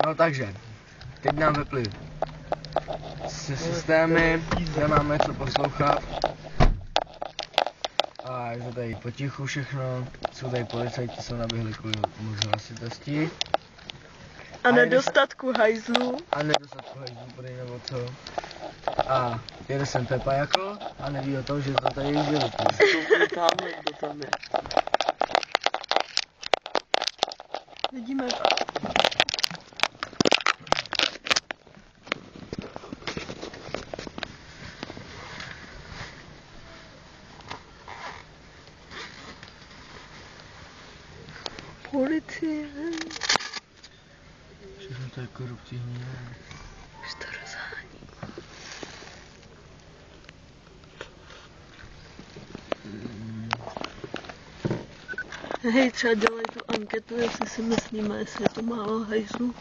No takže, teď nám vyply systémy, nemáme co poslouchat. A je to tady potichu všechno, jsou tady policajti, jsou naběhli kvůli hlasitosti. A nedostatku hajzlů. A nedostatku hajzlů, podej nebo co. A jede sem Pepa jako a neví o tom, že to tady jde vypít. Tamhle, kdo tam je. Vidíme to. Policie. Všechno to je koruptivní. Už to rozhání. Hej, třeba dělají tu anketu, jestli si myslíme, jestli je to málo hajzlů.